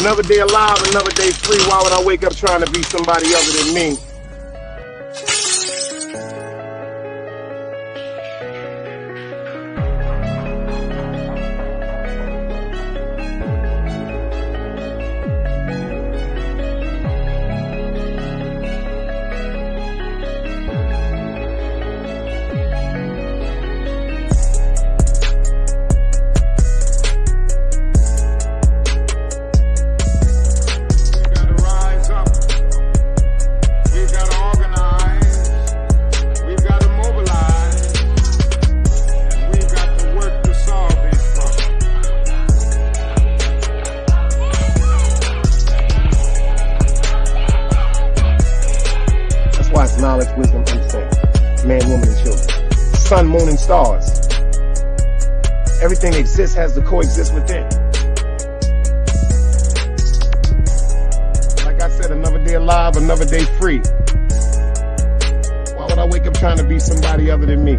Another day alive, another day free. Why would I wake up trying to be somebody other than me? Knowledge, wisdom, understanding. Man, woman, and children. Sun, moon, and stars. Everything that exists has to coexist within. Like I said, another day alive, another day free. Why would I wake up trying to be somebody other than me?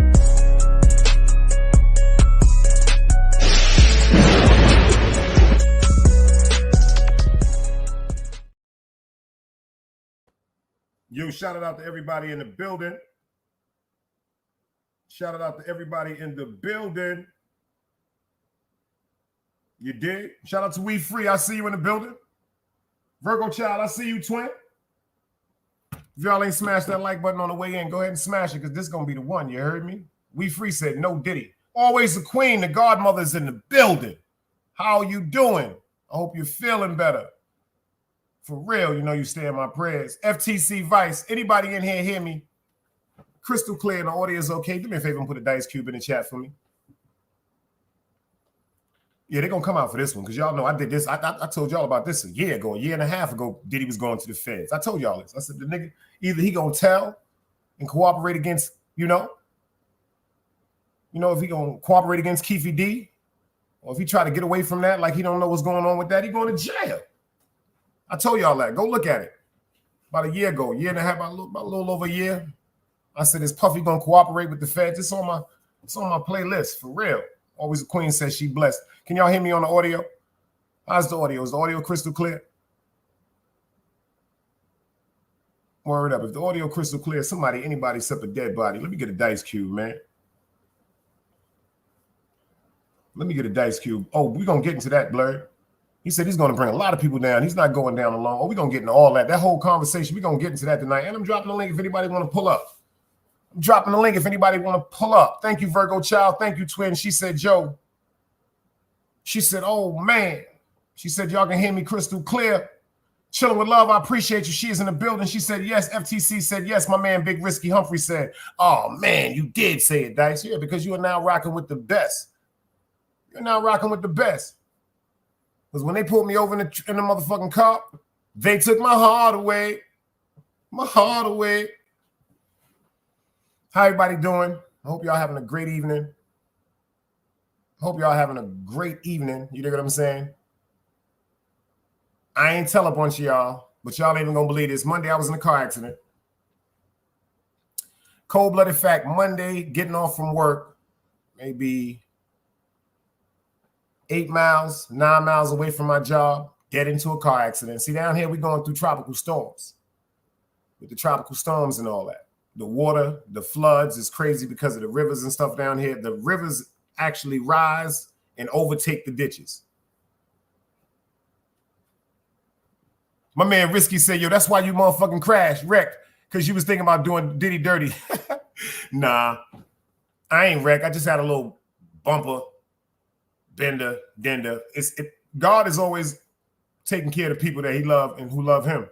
Yo, shout it out to everybody in the building. Shout it out to everybody in the building. You did? Shout out to We Free. I see you in the building. Virgo Child, I see you, twin. If y'all ain't smashed that like button on the way in, go ahead and smash it, because this is going to be the one. You heard me? We Free said, no Diddy. Always the queen. The godmother's in the building. How you doing? I hope you're feeling better. For real, you know you stay in my prayers. FTC Vice. Anybody in here hear me? Crystal clear and the audio is okay. Do me a favor and put a dice cube in the chat for me. Yeah, they're going to come out for this one, because y'all know I did this. I told y'all about this a year and a half ago. Diddy was going to the feds. I told y'all this. I said, the nigga, either he going to tell and cooperate against, if he going to cooperate against Keefy D, or if he try to get away from that, like he don't know what's going on with that, he going to jail. I told y'all that. Go look at it. About a year ago, year and a half, about a little over a year. I said, is Puffy going to cooperate with the feds? It's on my playlist, for real. Always the queen says she blessed. Can y'all hear me on the audio? How's the audio? Is the audio crystal clear? Word up. If the audio crystal clear, anybody except a dead body. Let me get a dice cube, man. Let me get a dice cube. Oh, we're going to get into that, Blurred. He said he's going to bring a lot of people down. He's not going down alone. Oh, we're going to get into all that. That whole conversation, we're going to get into that tonight. And I'm dropping the link if anybody want to pull up. I'm dropping the link if anybody want to pull up. Thank you, Virgo Child. Thank you, Twin. She said, Joe. She said, oh, man. She said, y'all can hear me crystal clear. Chilling with love. I appreciate you. She is in the building. She said, yes. FTC said, yes. My man, Big Risky Humphrey said, oh, man, you did say it, Dice. Yeah, because you are now rocking with the best. You're now rocking with the best. Because when they pulled me over in the motherfucking car, they took my heart away. My heart away. How everybody doing? I hope y'all having a great evening. Hope y'all having a great evening. You dig what I'm saying? I ain't tell a bunch of y'all, but y'all ain't even gonna believe this. Monday, I was in a car accident. Cold-blooded fact, Monday, getting off from work, maybe 9 miles away from my job, get into a car accident. See, down here, we're going through tropical storms. With the tropical storms and all that. The water, the floods is crazy because of the rivers and stuff down here. The rivers actually rise and overtake the ditches. My man Risky said, yo, that's why you motherfucking crashed, wrecked, because you was thinking about doing Diddy dirty. Nah, I ain't wrecked. I just had a little bumper, dender. God is always taking care of the people that he loves and who love him.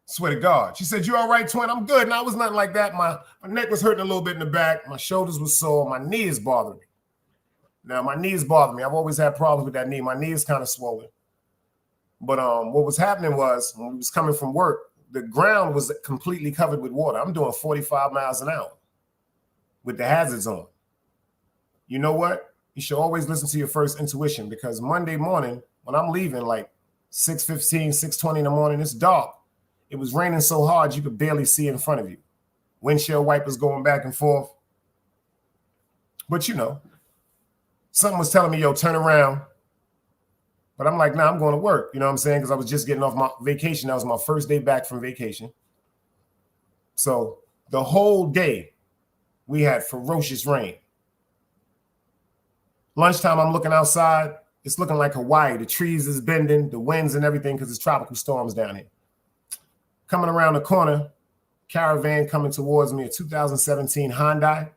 Swear to God. She said, you all right, twin? I'm good. No, it was nothing like that. My neck was hurting a little bit in the back. My shoulders were sore. My knee is bothering me. Now, my knee is bothering me. I've always had problems with that knee. My knee is kind of swollen. But what was happening was, when we was coming from work, the ground was completely covered with water. I'm doing 45 miles an hour with the hazards on. You know what? You should always listen to your first intuition, because Monday morning, when I'm leaving, like 6:15, 6:20 in the morning, it's dark. It was raining so hard you could barely see in front of you. Windshield wipers going back and forth. But something was telling me, yo, turn around. But I'm like, nah, I'm going to work. You know what I'm saying? Because I was just getting off my vacation. That was my first day back from vacation. So the whole day, we had ferocious rain. Lunchtime, I'm looking outside. It's looking like Hawaii. The trees is bending, the winds and everything, because it's tropical storms down here. Coming around the corner, caravan coming towards me, a 2017 Hyundai.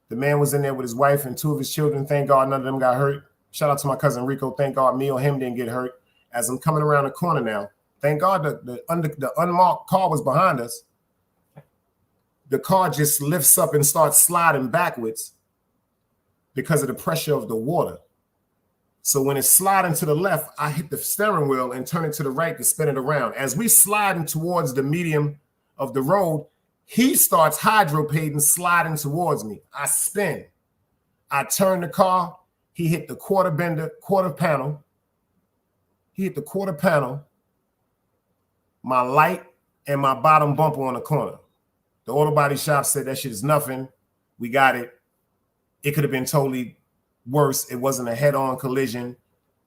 The man was in there with his wife and 2 of his children. Thank God none of them got hurt. Shout out to my cousin Rico. Thank God me or him didn't get hurt. As I'm coming around the corner now, thank God the unmarked car was behind us. The car just lifts up and starts sliding backwards because of the pressure of the water. So when it's sliding to the left, I hit the steering wheel and turn it to the right to spin it around. As we sliding towards the medium of the road, he starts hydroplaning, sliding towards me. I spin. I turn the car. He hit the quarter panel. He hit the quarter panel, my light, and my bottom bumper on the corner. The auto body shop said that shit is nothing. We got it. It could have been totally worse. It wasn't a head-on collision.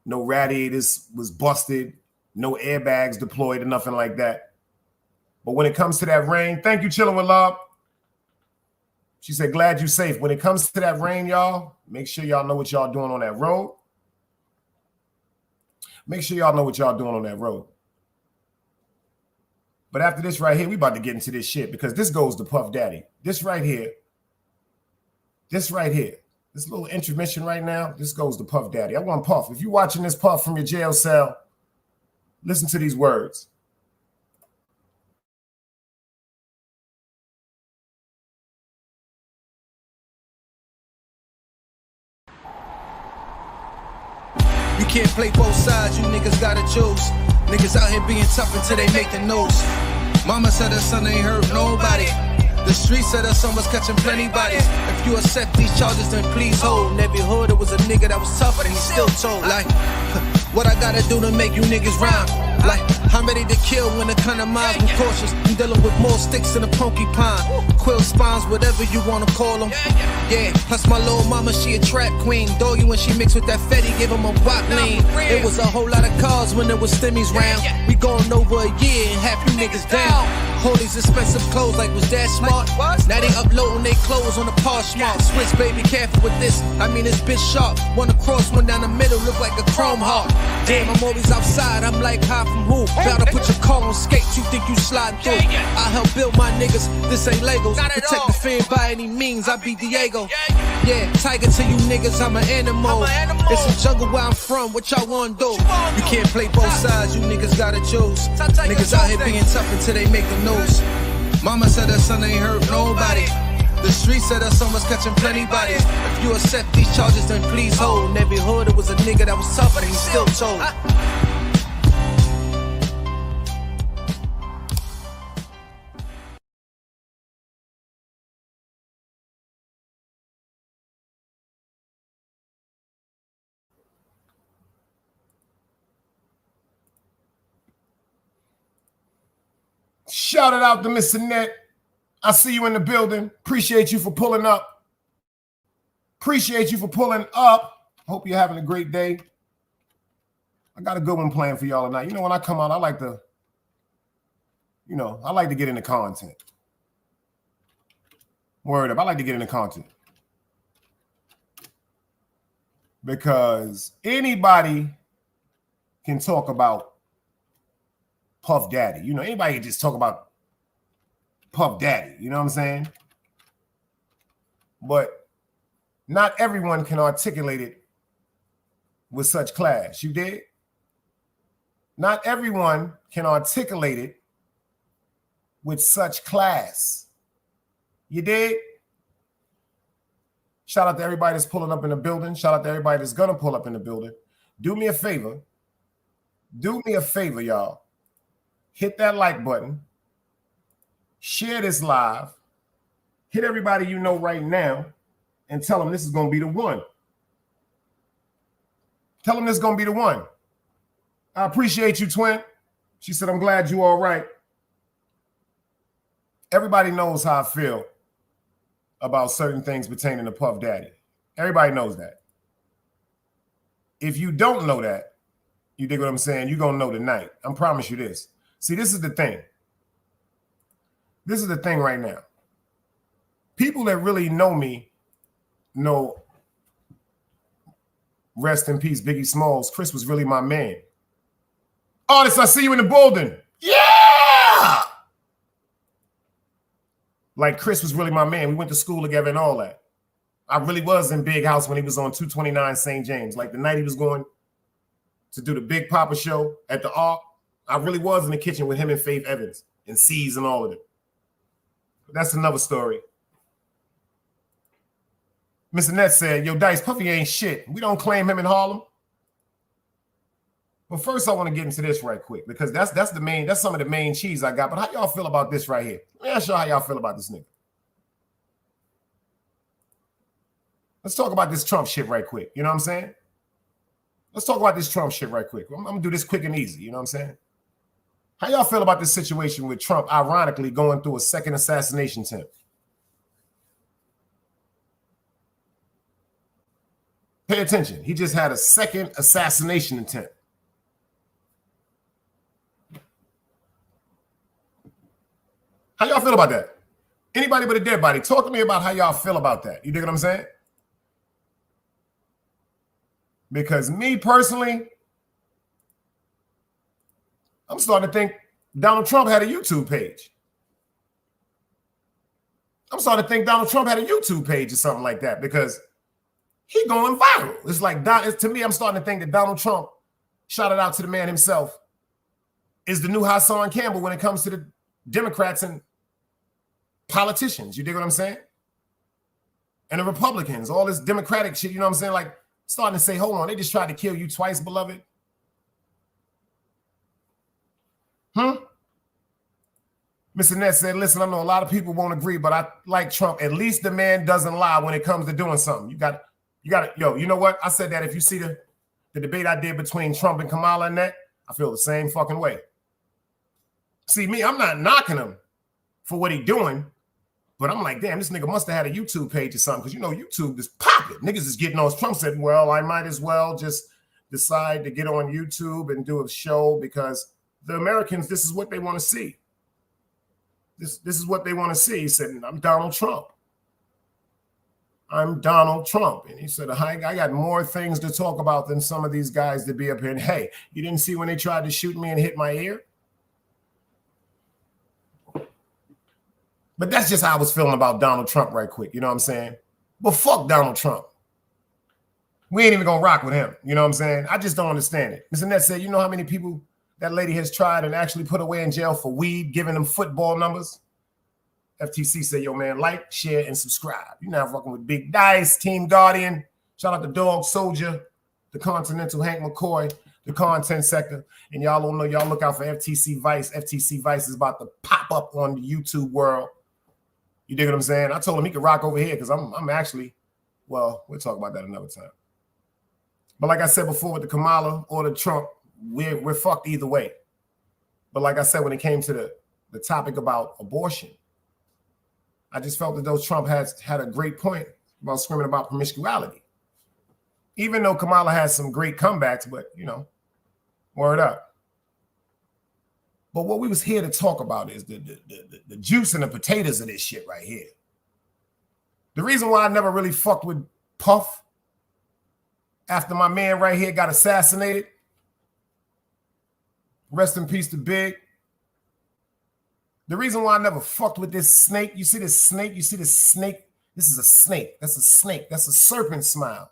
No radiators was busted. No airbags deployed or nothing like that. But when it comes to that rain, thank you, Chilling with Love. She said, glad you're safe. When it comes to that rain, y'all, make sure y'all know what y'all doing on that road. Make sure y'all know what y'all doing on that road. But after this right here, we about to get into this shit because this goes to Puff Daddy. This right here, this little intermission right now, this goes to Puff Daddy. I want Puff. If you're watching this, Puff, from your jail cell, listen to these words. You can't play both sides, you niggas gotta choose. Niggas out here being tough until they make the news. Mama said her son ain't hurt nobody. The streets said her son was catching plenty bodies. If you accept these charges, then please hold. In every hood, it was a nigga that was tougher, and he still told. Like, what I gotta do to make you niggas rhyme? Like, I'm ready to kill when it come to mine. I'm cautious, I'm dealing with more sticks than a porcupine. Quill spines, whatever you wanna call them. Yeah, plus my little mama, she a trap queen. Doggy, when she mixed with that Fetty, give him a wop lean. It was a whole lot of cars when there was stimmies round. We going over a year and half you niggas down. All these expensive clothes, like, was that smart? Now they uploading they clothes on the Poshmark. Switch, baby, careful with this. I mean, this bitch sharp. One across, one down the middle, look like a chrome heart. Damn, I'm always outside, I'm like high from who? Bout to put your car on skates, you think you slide through. I help build my niggas, this ain't Legos. Protect the fan by any means, I be Diego. Yeah, tiger to you niggas, I'm an animal. It's a jungle where I'm from, what y'all wanna do? You can't play both sides, you niggas gotta choose. Niggas out here being tough until they make the news. Mama said her son ain't hurt nobody. The streets said her son was catching plenty bodies. If you accept these charges, then please hold. In every hood, it was a nigga that was tougher, and he still told. Shout it out to Miss Annette. I see you in the building. Appreciate you for pulling up. Appreciate you for pulling up. Hope you're having a great day. I got a good one planned for y'all tonight. You know, when I come out, I like to get into content. Word up. I like to get into content. Because anybody can talk about Puff Daddy. You know, anybody can just talk about Puff Daddy. You know what I'm saying? But not everyone can articulate it with such class. You did? Not everyone can articulate it with such class. You did? Shout out to everybody that's pulling up in the building. Shout out to everybody that's gonna pull up in the building. Do me a favor. Do me a favor, y'all. Hit that like button. Share this live. Hit everybody you know right now and tell them this is going to be the one. Tell them this is going to be the one. I appreciate you, twin. She said, I'm glad you all right. Everybody knows how I feel about certain things pertaining to Puff Daddy. Everybody knows that. If you don't know that, you dig what I'm saying? You're going to know tonight. I promise you this. See, this is the thing. This is the thing right now. People that really know me know, rest in peace, Biggie Smalls. Chris was really my man. Artists, I see you in the building. Yeah! Like, Chris was really my man. We went to school together and all that. I really was in Big House when he was on 229 St. James. Like, the night he was going to do the Big Papa show at the Ark, I really was in the kitchen with him and Faith Evans and C's and all of them. But that's another story. Miss Annette said, yo, Dice, Puffy ain't shit. We don't claim him in Harlem. But first, I want to get into this right quick because that's some of the main cheese I got. But how y'all feel about this right here? Let me ask y'all how y'all feel about this nigga. Let's talk about this Trump shit right quick. You know what I'm saying? Let's talk about this Trump shit right quick. I'm going to do this quick and easy. You know what I'm saying? How y'all feel about this situation with Trump ironically going through a second assassination attempt? Pay attention. He just had a second assassination attempt. How y'all feel about that? Anybody but a dead body, talk to me about how y'all feel about that. You dig what I'm saying? Because me personally, I'm starting to think Donald Trump had a YouTube page. I'm starting to think Donald Trump had a YouTube page or something like that because he going viral. It's like, to me, I'm starting to think that Donald Trump, shout it out to the man himself, is the new Hassan Campbell when it comes to the Democrats and politicians. You dig what I'm saying? And the Republicans, all this Democratic shit, you know what I'm saying? Like, starting to say, hold on, they just tried to kill you twice, beloved. Mr. Ness said, listen, I know a lot of people won't agree, but I like Trump. At least the man doesn't lie when it comes to doing something. You got to, yo, you know what? I said that if you see the debate I did between Trump and Kamala and that, I feel the same fucking way. See, me, I'm not knocking him for what he doing, but I'm like, damn, this nigga must have had a YouTube page or something because, you know, YouTube is popping. Niggas is getting on. Trump said, well, I might as well just decide to get on YouTube and do a show because the Americans, this is what they want to see. This is what they want to see. He said, I'm Donald Trump. I'm Donald Trump. And he said, I got more things to talk about than some of these guys to be up here. And hey, you didn't see when they tried to shoot me and hit my ear? But that's just how I was feeling about Donald Trump right quick. You know what I'm saying? But fuck Donald Trump. We ain't even going to rock with him. You know what I'm saying? I just don't understand it. Mr. Nett said, you know how many people that lady has tried and actually put away in jail for weed, giving them football numbers? FTC said, yo, man, like, share, and subscribe. You're now fucking with Big Dice, Team Guardian. Shout out to Dog Soldier, the Continental Hank McCoy, the content sector. And y'all don't know, y'all look out for FTC Vice. FTC Vice is about to pop up on the YouTube world. You dig what I'm saying? I told him he could rock over here because I'm actually, well, we'll talk about that another time. But like I said before with the Kamala or the Trump, we're fucked either way. But like I said, when it came to the topic about abortion, I just felt that though Trump had a great point about screaming about promiscuity. Even though Kamala has some great comebacks, but, you know, word up. But what we was here to talk about is the juice and the potatoes of this shit right here. The reason why I never really fucked with Puff after my man right here got assassinated, rest in peace to Big. The reason why I never fucked with this snake, you see this snake? You see this snake? This is a snake. That's a snake. That's a serpent smile.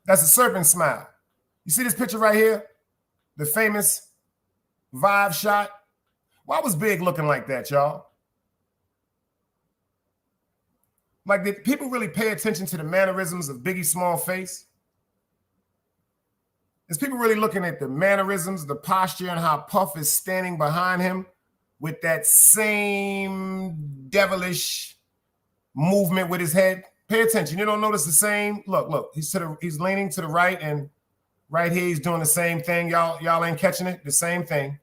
That's a serpent smile. You see this picture right here? The famous Vibe shot? Why was Big looking like that, y'all? Like, did people really pay attention to the mannerisms of Biggie's small face? Is people really looking at the mannerisms, the posture, and how Puff is standing behind him with that same devilish movement with his head? Pay attention. You don't notice the same. Look. He's leaning to the right, and right here he's doing the same thing. Y'all ain't catching it. The same thing.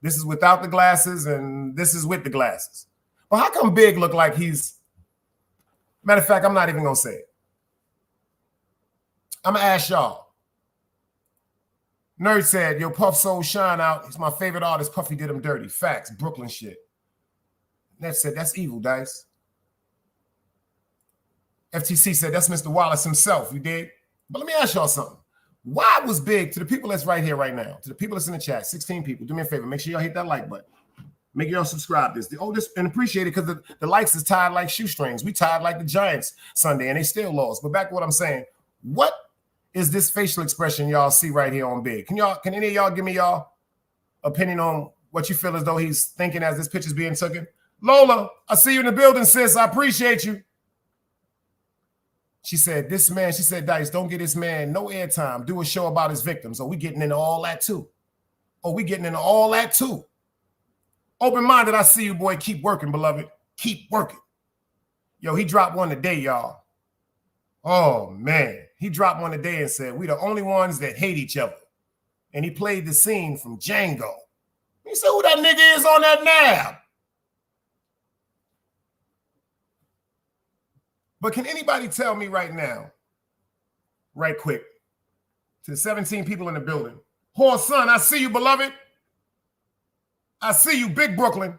This is without the glasses, and this is with the glasses. But how come Big look like he's? Matter of fact, I'm not even gonna say it. I'm gonna ask y'all. Nerd said, yo, Puff soul shine out. He's my favorite artist. Puffy did him dirty. Facts, Brooklyn shit. Ned said, that's evil, Dice. FTC said, that's Mr. Wallace himself, you dig? But let me ask y'all something. Why was Big, to the people that's right here right now, to the people that's in the chat, 16 people, do me a favor, make sure y'all hit that like button. Make sure y'all subscribe this. And appreciate it because the likes is tied like shoestrings. We tied like the Giants Sunday, and they still lost. But back to what I'm saying, what is this facial expression y'all see right here on Big? Can any of y'all give me y'all opinion on what you feel as though he's thinking as this picture's being taken? Lola, I see you in the building, sis. I appreciate you. She said, this man, she said, Dice, don't get this man no airtime. Do a show about his victims. We getting into all that too. We getting into all that too. Open-minded, I see you, boy. Keep working, beloved. Keep working. Yo, he dropped one today, y'all. Oh, man. He dropped one today and said, we the only ones that hate each other. And he played the scene from Django. He said, who that nigga is on that nab? But can anybody tell me right now, right quick, to the 17 people in the building, Horse Son, I see you, beloved. I see you, big Brooklyn.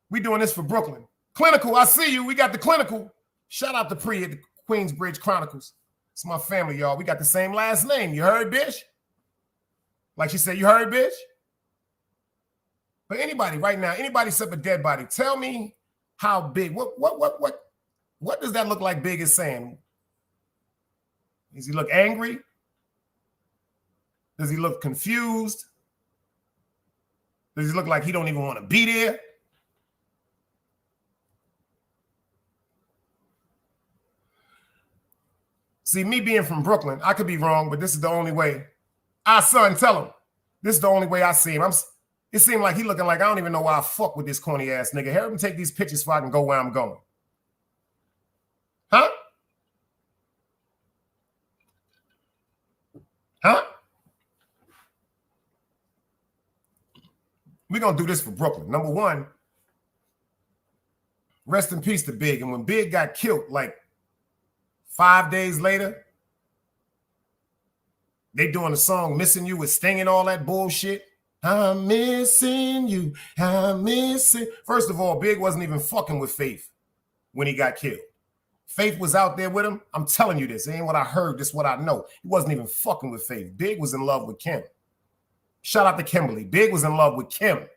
We doing this for Brooklyn. Clinical, I see you. We got the clinical. Shout out to Pre at the Queensbridge Chronicles. It's my family, y'all. We got the same last name. You heard, bitch? Like she said, you heard, bitch? But anybody right now, anybody except a dead body, tell me how big, what does that look like Big is saying? Does he look angry? Does he look confused? Does he look like he don't even want to be there? See, me being from Brooklyn, I could be wrong, but this is the only way. Son, tell him. This is the only way I see him. It seemed like he looking like I don't even know why I fuck with this corny ass nigga. Help him take these pictures so I can go where I'm going. Huh? Huh? We're going to do this for Brooklyn. Number one, rest in peace to Big. And when Big got killed, like 5 days later, they doing the song Missing You with Sting and all that bullshit. I'm missing you. I'm missing. First of all, Big wasn't even fucking with Faith when he got killed. Faith was out there with him. I'm telling you this. It ain't what I heard. This is what I know. He wasn't even fucking with Faith. Big was in love with Kim. Shout out to Kimberly. Big was in love with Kim.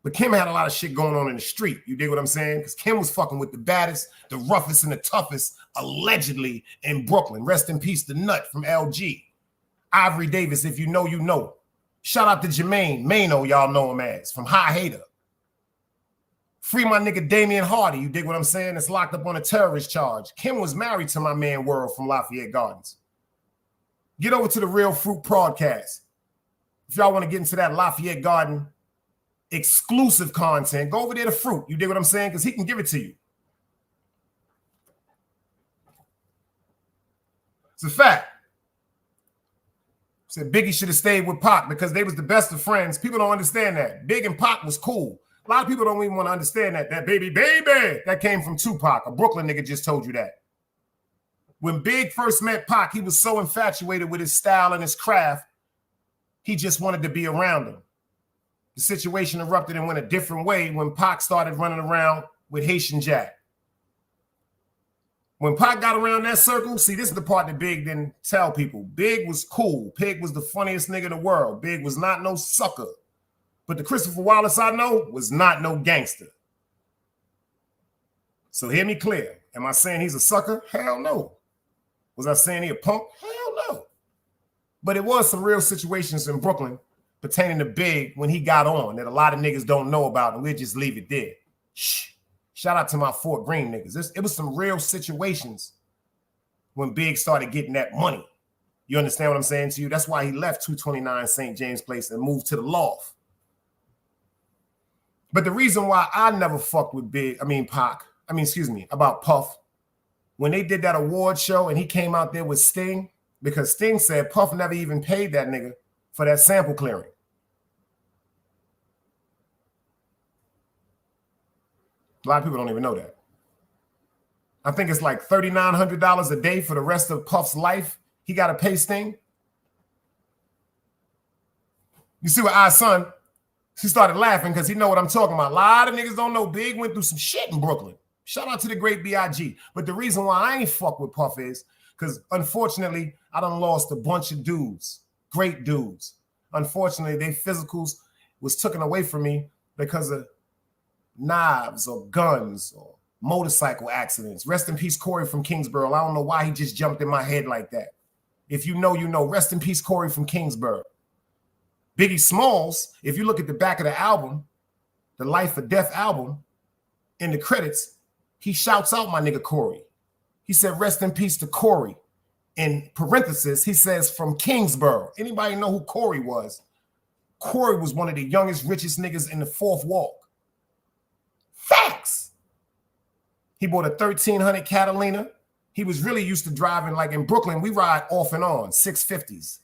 But Kim had a lot of shit going on in the street. You dig what I'm saying? Because Kim was fucking with the baddest, the roughest, and the toughest, allegedly, in Brooklyn. Rest in peace, the nut from LG. Ivory Davis, if you know, you know. Shout out to Jermaine Mano, y'all know him as, from High Hater. Free my nigga Damian Hardy, you dig what I'm saying? It's locked up on a terrorist charge. Kim was married to my man World from Lafayette Gardens. Get over to the Real Fruit podcast. If y'all want to get into that Lafayette Garden exclusive content, go over there to Fruit. You dig what I'm saying? Because he can give it to you. It's a fact. Said Biggie should have stayed with Pac because they was the best of friends. People don't understand that. Big and Pac was cool. A lot of people don't even want to understand that. That baby, that came from Tupac. A Brooklyn nigga just told you that. When Big first met Pac, he was so infatuated with his style and his craft, he just wanted to be around him. The situation erupted and went a different way when Pac started running around with Haitian Jack. When Pac got around that circle, see, this is the part that Big didn't tell people. Big was cool. Big was the funniest nigga in the world. Big was not no sucker. But the Christopher Wallace I know was not no gangster. So hear me clear. Am I saying he's a sucker? Hell no. Was I saying he a punk? Hell no. But it was some real situations in Brooklyn pertaining to Big when he got on that a lot of niggas don't know about, and we'll just leave it there. Shh. Shout out to my Fort Greene niggas. It was some real situations when Big started getting that money. You understand what I'm saying to you? That's why he left 229 St. James Place and moved to the loft. But the reason why I never fucked with about Puff, when they did that award show and he came out there with Sting, because Sting said Puff never even paid that nigga for that sample clearing. A lot of people don't even know that. I think it's like $3,900 a day for the rest of Puff's life. He got to pay Sting. You see what son, she started laughing because he know what I'm talking about. A lot of niggas don't know Big went through some shit in Brooklyn. Shout out to the great B.I.G. But the reason why I ain't fuck with Puff is because, unfortunately, I done lost a bunch of dudes, great dudes. Unfortunately, their physicals was taken away from me because of knives or guns or motorcycle accidents. Rest in peace, Corey from Kingsborough. I don't know why he just jumped in my head like that. If you know, you know. Rest in peace, Corey from Kingsborough. Biggie Smalls, if you look at the back of the album, the Life or Death album, in the credits, he shouts out my nigga Corey. He said, rest in peace to Corey. In parentheses, he says, from Kingsborough. Anybody know who Corey was? Corey was one of the youngest, richest niggas in the Fourth Walk. Facts. He bought a 1300 Catalina. He was really used to driving, like in Brooklyn, we ride off and on, 650s,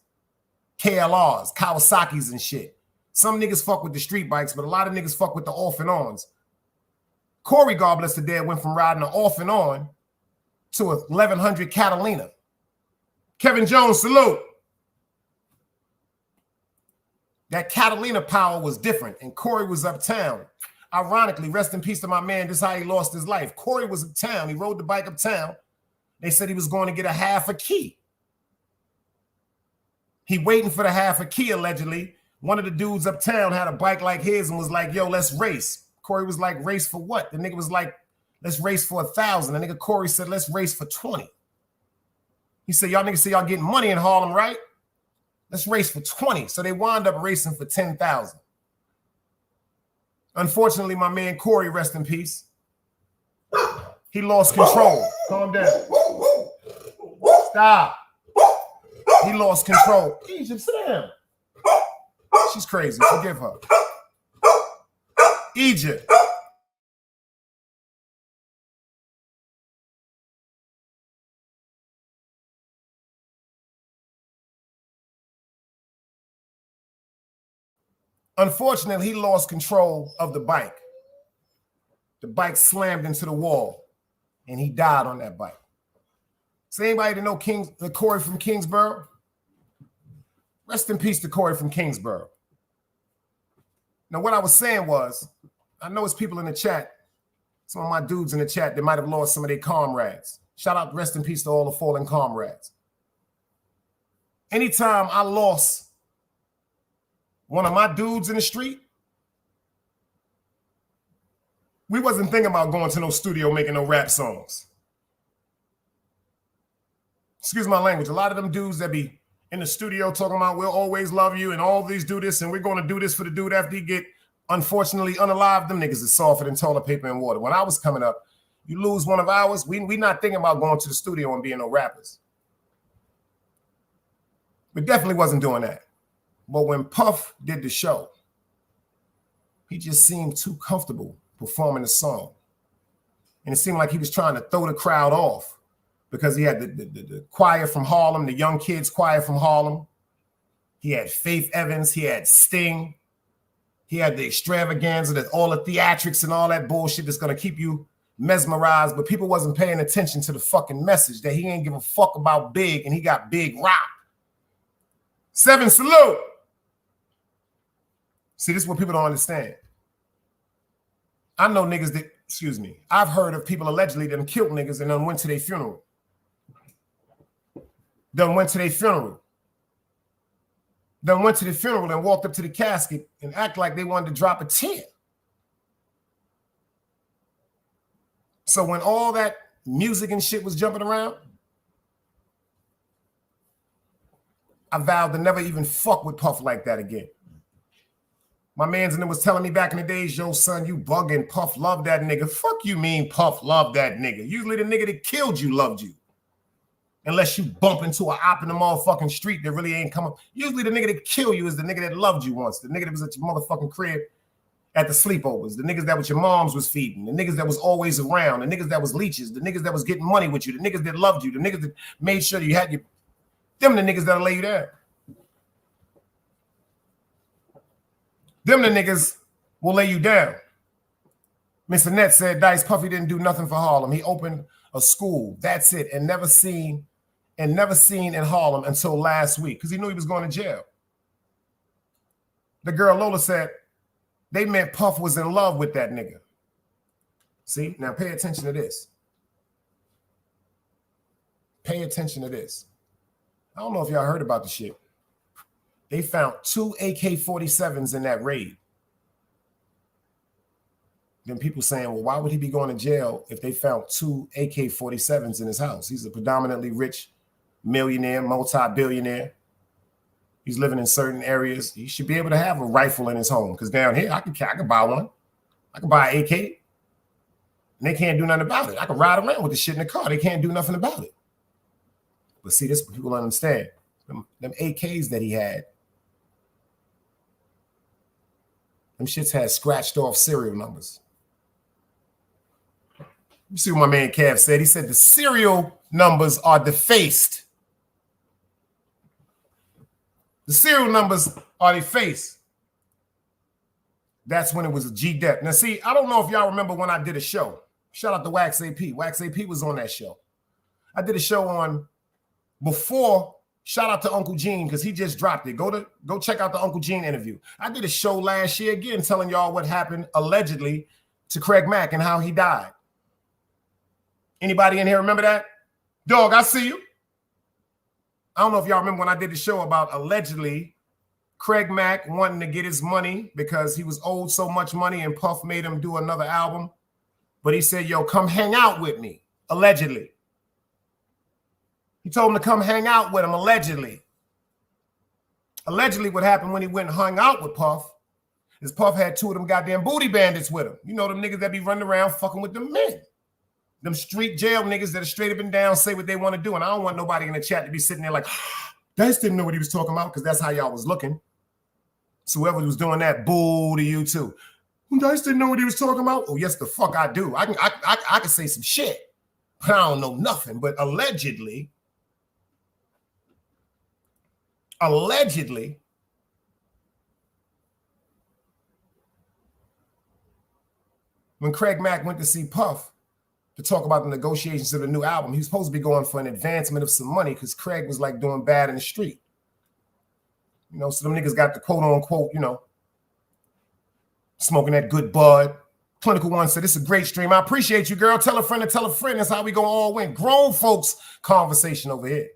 KLRs, Kawasaki's and shit. Some niggas fuck with the street bikes, but a lot of niggas fuck with the off and ons. Corey, God bless the dead, went from riding an off and on to a 1100 Catalina. Kevin Jones, salute. That Catalina power was different, and Corey was uptown. Ironically, rest in peace to my man, this is how he lost his life. Corey was uptown. He rode the bike uptown, They said he was going to get a half a key. He waiting for the half a key, allegedly. One of the dudes uptown had a bike like his and was like, yo, let's race. Corey was like, race for what? The nigga was like, let's race for 1,000. The nigga Corey said, let's race for 20. He said, y'all niggas say y'all getting money in Harlem, right? Let's race for 20. So they wound up racing for 10,000. Unfortunately, my man Corey, rest in peace, he lost control. Calm down. Stop. He lost control. Egypt, sit down. She's crazy. Forgive her. Egypt. Unfortunately, he lost control of the bike. The bike slammed into the wall, and he died on that bike. So anybody to know the Corey from Kingsborough? Rest in peace to Corey from Kingsborough. Now, what I was saying was, I know it's people in the chat, some of my dudes in the chat that might have lost some of their comrades. Shout out, rest in peace to all the fallen comrades. Anytime I lost one of my dudes in the street, we wasn't thinking about going to no studio making no rap songs. Excuse my language. A lot of them dudes that be in the studio talking about we'll always love you and all these do this and we're going to do this for the dude after he get unfortunately unalive. Them niggas is softer than toilet paper and water. When I was coming up, you lose one of ours, we not thinking about going to the studio and being no rappers. We definitely wasn't doing that. But when Puff did the show, he just seemed too comfortable performing the song. And it seemed like he was trying to throw the crowd off because he had the choir from Harlem, the young kids choir from Harlem. He had Faith Evans. He had Sting. He had the extravaganza, all the theatrics and all that bullshit that's going to keep you mesmerized. But people wasn't paying attention to the fucking message that he ain't give a fuck about Big and he got Big Rock. 7 salute. See, this is what people don't understand. I know niggas that, excuse me, I've heard of people allegedly that killed niggas and then went to their funeral. Then went to the funeral and walked up to the casket and act like they wanted to drop a tear. So when all that music and shit was jumping around, I vowed to never even fuck with Puff like that again. My mans and them was telling me back in the days, yo, son, you bugging. Puff loved that nigga. Fuck you mean Puff loved that nigga. Usually the nigga that killed you loved you. Unless you bump into an op in the motherfucking street that really ain't coming. Usually the nigga that kill you is the nigga that loved you once. The nigga that was at your motherfucking crib at the sleepovers. The niggas that was your moms was feeding. The niggas that was always around. The niggas that was leeches. The niggas that was getting money with you. The niggas that loved you. The niggas that made sure you had your... Them the niggas that'll lay you down. Them the niggas will lay you down. Mr. Nett said Dice Puffy didn't do nothing for Harlem. He opened a school. That's it. And never seen in Harlem until last week because he knew he was going to jail. The girl Lola said they meant Puff was in love with that nigga. See, now pay attention to this. Pay attention to this. I don't know if y'all heard about the shit. They found 2 AK-47s in that raid. Then people saying, well, why would he be going to jail if they found 2 AK-47s in his house? He's a predominantly rich millionaire, multi-billionaire. He's living in certain areas. He should be able to have a rifle in his home because down here, I can buy one. I can buy an AK. And they can't do nothing about it. I can ride around with the shit in the car. They can't do nothing about it. But see, this is what people don't understand. Them AKs that he had, them shits had scratched off serial numbers. You see what my man Cav said? He said the serial numbers are defaced. The serial numbers are defaced. That's when it was a G-Dep. Now, see, I don't know if y'all remember when I did a show. Shout out to Wax AP. Wax AP was on that show. I did a show on before. Shout out to Uncle Gene because he just dropped it. Go check out the Uncle Gene interview. I did a show last year again telling y'all what happened allegedly to Craig Mack and how he died. Anybody in here remember that? Dog, I see you. I don't know if y'all remember when I did the show about allegedly Craig Mack wanting to get his money because he was owed so much money and Puff made him do another album. But he said, yo, come hang out with me, allegedly. He told him to come hang out with him, allegedly. Allegedly, what happened when he went and hung out with Puff is Puff had two of them goddamn booty bandits with him. You know, them niggas that be running around fucking with them men. Them street jail niggas that are straight up and down say what they want to do. And I don't want nobody in the chat to be sitting there like, Dice didn't know what he was talking about, because that's how y'all was looking. So whoever was doing that, boo to you too. Dice didn't know what he was talking about. Oh, yes, the fuck I do. I can say some shit, but I don't know nothing. But allegedly, when Craig Mack went to see Puff to talk about the negotiations of the new album, he was supposed to be going for an advancement of some money because Craig was like doing bad in the street. You know, so them niggas got the quote unquote, you know, smoking that good bud. Clinical One said, it's a great stream. I appreciate you, girl. Tell a friend to tell a friend. That's how we gonna all win. Grown folks conversation over here.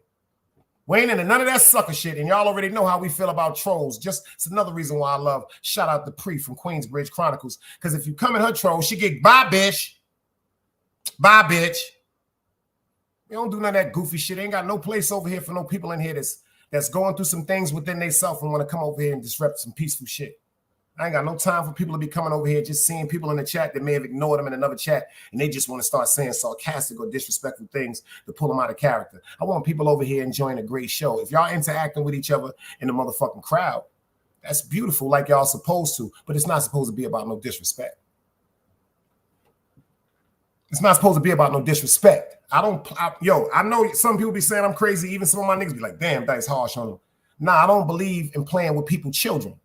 We ain't into none of that sucker shit, and y'all already know how we feel about trolls. Just it's another reason why I love shout out to Pre from Queensbridge Chronicles. Because if you come in her troll, she get bye, bitch. Bye, bitch. We don't do none of that goofy shit. Ain't got no place over here for no people in here that's going through some things within themselves and want to come over here and disrupt some peaceful shit. I ain't got no time for people to be coming over here just seeing people in the chat that may have ignored them in another chat and they just want to start saying sarcastic or disrespectful things to pull them out of character. I want people over here enjoying a great show. If y'all interacting with each other in the motherfucking crowd, that's beautiful like y'all supposed to, but it's not supposed to be about no disrespect. It's not supposed to be about no disrespect. I know some people be saying I'm crazy. Even some of my niggas be like, damn, that's harsh on them. Nah, I don't believe in playing with people's children.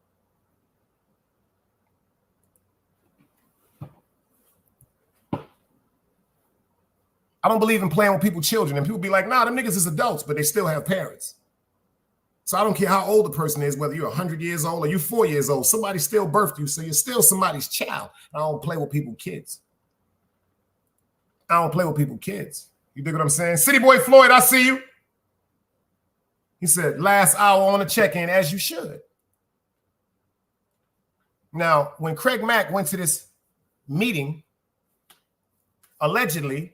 I don't believe in playing with people's children. And people be like, nah, them niggas is adults, but they still have parents. So I don't care how old the person is, whether you're 100 years old or you're 4 years old. Somebody still birthed you, so you're still somebody's child. I don't play with people's kids. I don't play with people's kids. You dig what I'm saying? City Boy Floyd, I see you. He said, last hour on the check-in, as you should. Now, when Craig Mack went to this meeting, allegedly,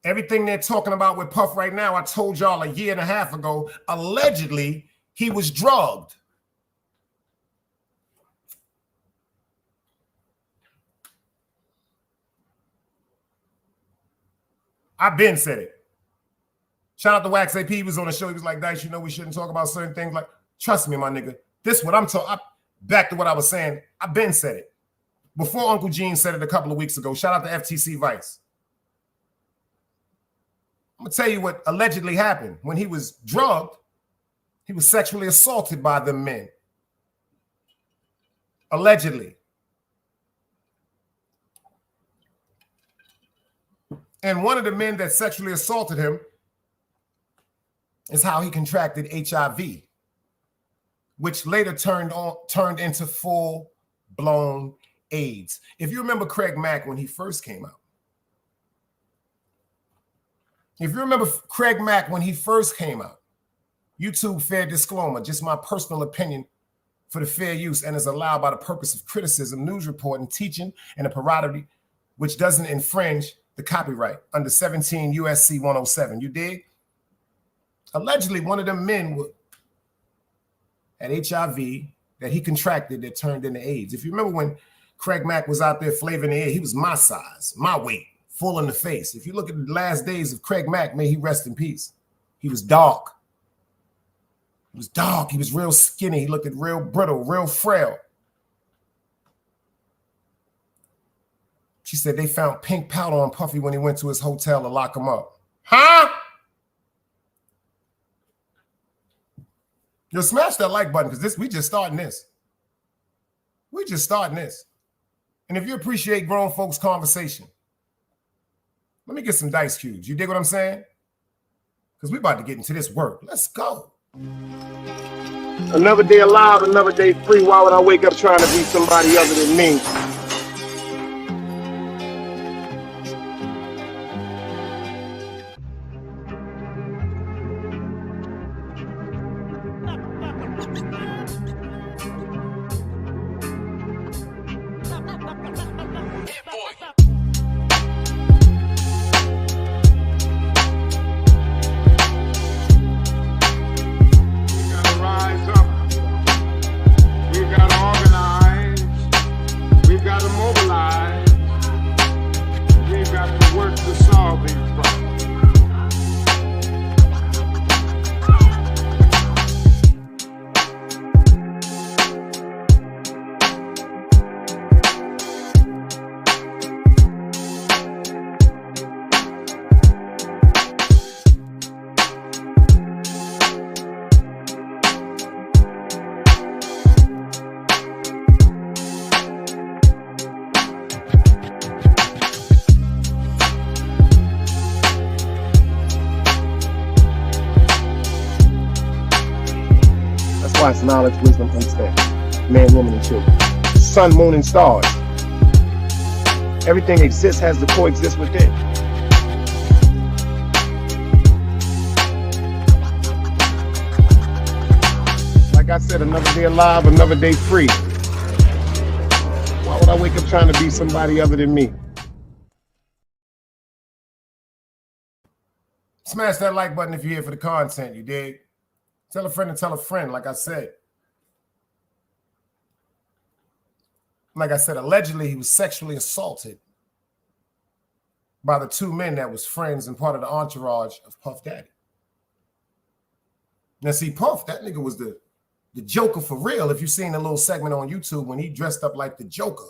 everything they're talking about with Puff right now, I told y'all a year and a half ago, allegedly, he was drugged. I've been said it. Shout out to Wax AP. He was on the show. He was like, Dice, you know we shouldn't talk about certain things. Like, trust me, my nigga. This what I'm talking. Back to what I was saying. I've been said it. Before Uncle Gene said it a couple of weeks ago. Shout out to FTC Vice. I'm going to tell you what allegedly happened. When he was drugged, he was sexually assaulted by the men. Allegedly. And one of the men that sexually assaulted him is how he contracted HIV, which later turned into full-blown AIDS. If you remember Craig Mack when he first came out, YouTube fair disclaimer, just my personal opinion for the fair use and is allowed by the purpose of criticism, news reporting, teaching, and a parody which doesn't infringe the copyright under 17 USC 107. You dig? Allegedly, one of them men had HIV that he contracted that turned into AIDS. If you remember when Craig Mack was out there flavoring the air, he was my size, my weight, full in the face. If you look at the last days of Craig Mack, may he rest in peace. He was dark. He was dark. He was real skinny. He looked real brittle, real frail. She said they found pink powder on Puffy when he went to his hotel to lock him up. Huh? Yo, smash that like button because we just starting this. We just starting this. And if you appreciate grown folks' conversation, let me get some dice cubes. You dig what I'm saying? Because we about to get into this work. Let's go. Another day alive, another day free. Why would I wake up trying to be somebody other than me? It's knowledge, wisdom, understanding. Man, woman, and children. Sun, moon, and stars. Everything exists, has to coexist within. Like I said, another day alive, another day free. Why would I wake up trying to be somebody other than me? Smash that like button if you're here for the content, you dig? Tell a friend and tell a friend, like I said. Like I said, allegedly he was sexually assaulted by the two men that was friends and part of the entourage of Puff Daddy. Now see, Puff, that nigga was the Joker for real. If you've seen the little segment on YouTube when he dressed up like the Joker.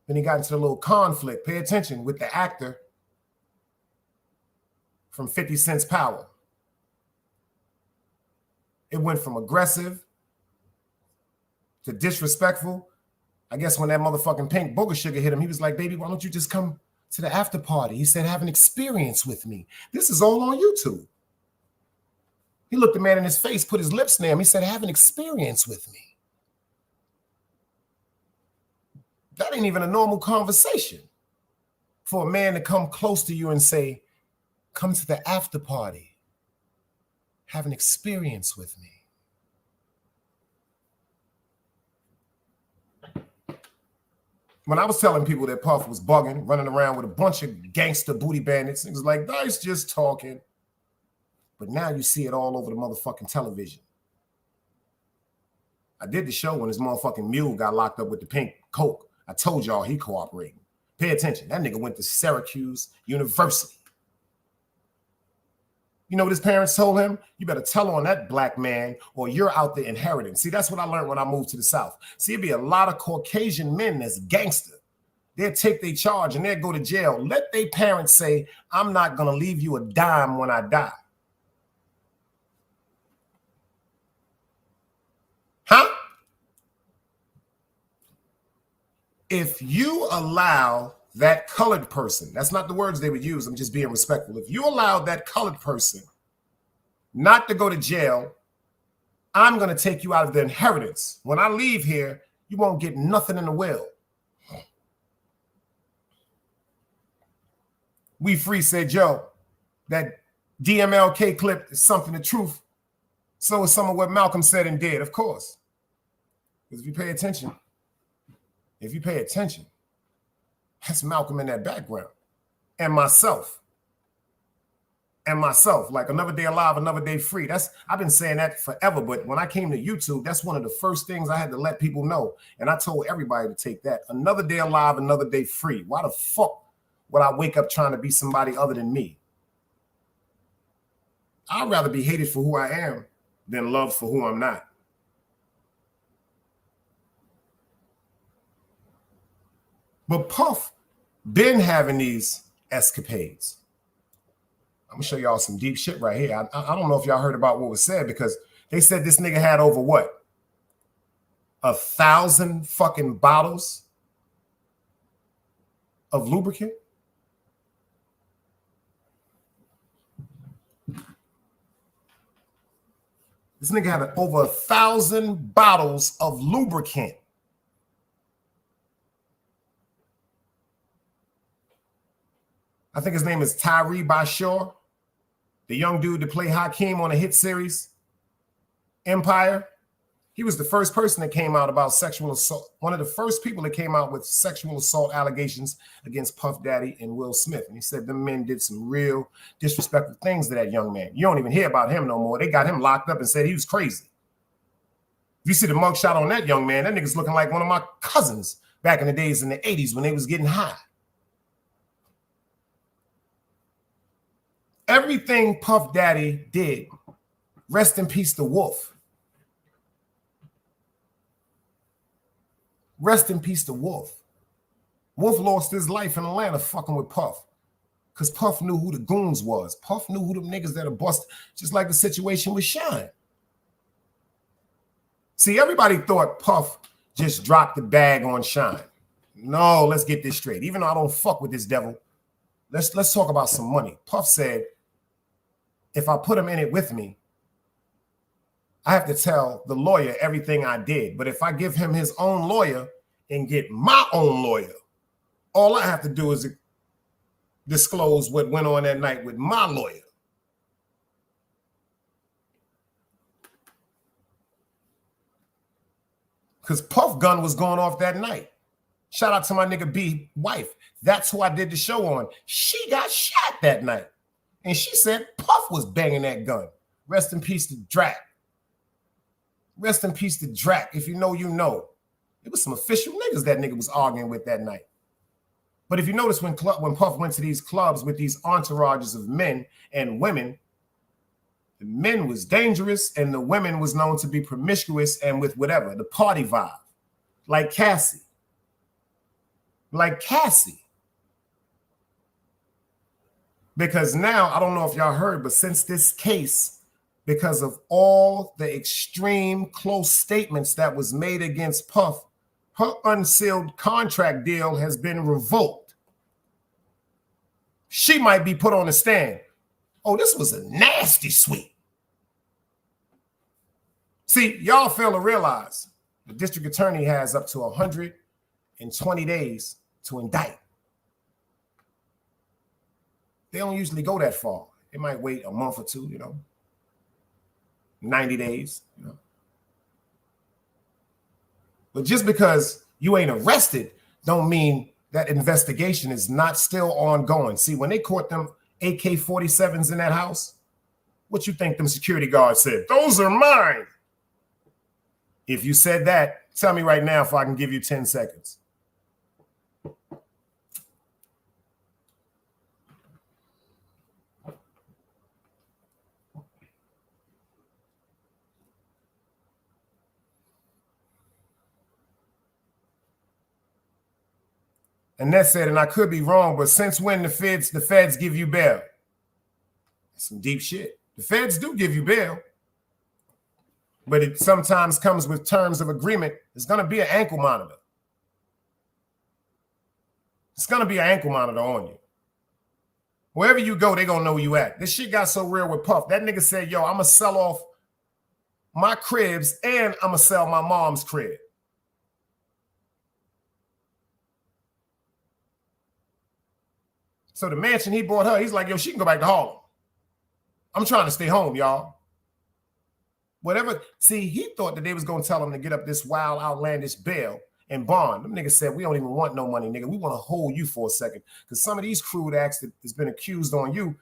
Then he got into a little conflict, pay attention, with the actor from 50 Cent's Power. It went from aggressive to disrespectful. I guess when that motherfucking pink booger sugar hit him, he was like, baby, why don't you just come to the after party? He said, have an experience with me. This is all on YouTube. He looked the man in his face, put his lips near him. He said, have an experience with me. That ain't even a normal conversation for a man to come close to you and say, come to the after party. Have an experience with me. When I was telling people that Puff was bugging, running around with a bunch of gangster booty bandits, it was like, Dice just talking. But now you see it all over the motherfucking television. I did the show when his motherfucking mule got locked up with the pink coke. I told y'all he cooperating. Pay attention. That nigga went to Syracuse University. You know what his parents told him? You better tell on that black man or you're out the inheritance. See, that's what I learned when I moved to the South. See, it'd be a lot of Caucasian men that's gangster. They'll take their charge and they'll go to jail. Let their parents say, I'm not going to leave you a dime when I die. Huh? If you allow that colored person, that's not the words they would use, I'm just being respectful. If you allow that colored person not to go to jail, I'm going to take you out of the inheritance. When I leave here, you won't get nothing in the will. We Free said, Joe, that DMLK clip is something the truth. So is some of what Malcolm said and did, of course. Because if you pay attention, that's Malcolm in that background. And myself. Like another day alive, another day free. I've been saying that forever, but when I came to YouTube, that's one of the first things I had to let people know. And I told everybody to take that. Another day alive, another day free. Why the fuck would I wake up trying to be somebody other than me? I'd rather be hated for who I am than loved for who I'm not. But Puff been having these escapades. I'm gonna show y'all some deep shit right here. I don't know if y'all heard about what was said, because they said this nigga had over what? 1,000 fucking bottles of lubricant. This nigga had over 1,000 bottles of lubricant. I think his name is Tyree Bashore, the young dude that played Hakeem on a hit series. empire. He was the first person that came out about sexual assault. One of the first people that came out with sexual assault allegations against Puff Daddy and Will Smith. And he said the men did some real disrespectful things to that young man. You don't even hear about him no more. They got him locked up and said he was crazy. If you see the mugshot on that young man, that nigga's looking like one of my cousins back in the days in the 80s when they was getting high. Everything Puff Daddy did, rest in peace to Wolf. Rest in peace to Wolf. Wolf lost his life in Atlanta fucking with Puff because Puff knew who the goons was. Puff knew who the niggas that are busted, just like the situation with Shine. See, everybody thought Puff just dropped the bag on Shine. No, let's get this straight. Even though I don't fuck with this devil, let's talk about some money. Puff said, if I put him in it with me, I have to tell the lawyer everything I did. But if I give him his own lawyer and get my own lawyer, all I have to do is disclose what went on that night with my lawyer. Because Puff gun was going off that night. Shout out to my nigga B wife. That's who I did the show on. She got shot that night. And she said Puff was banging that gun. Rest in peace to Drac. Rest in peace to Drac. If you know, you know. It was some official niggas that nigga was arguing with that night. But if you notice when Puff went to these clubs with these entourages of men and women, the men was dangerous and the women was known to be promiscuous and with whatever, the party vibe. Like Cassie. Like Cassie. Because now, I don't know if y'all heard, but since this case, because of all the extreme close statements that was made against Puff, her unsealed contract deal has been revoked. She might be put on the stand. Oh, this was a nasty sweep. See, y'all fail to realize the district attorney has up to 120 days to indict. They don't usually go that far. They might wait a month or two, 90 days, But just because you ain't arrested don't mean that investigation is not still ongoing. See, when they caught them AK-47s in that house, what you think them security guards said? Those are mine. If you said that, tell me right now if I can give you 10 seconds. And that said, and I could be wrong, but since when the feds give you bail? That's some deep shit. The feds do give you bail, but it sometimes comes with terms of agreement. It's going to be an ankle monitor. It's going to be an ankle monitor on you. Wherever you go, they're going to know where you at. This shit got so real with Puff. That nigga said, yo, I'm going to sell off my cribs and I'm going to sell my mom's crib. So the mansion he bought her, he's like, yo, she can go back to Harlem. I'm trying to stay home, y'all. Whatever. See, he thought that they was going to tell him to get up this wild, outlandish bail and bond. Them niggas said, we don't even want no money, nigga. We want to hold you for a second. Because some of these crude acts that has been accused on you,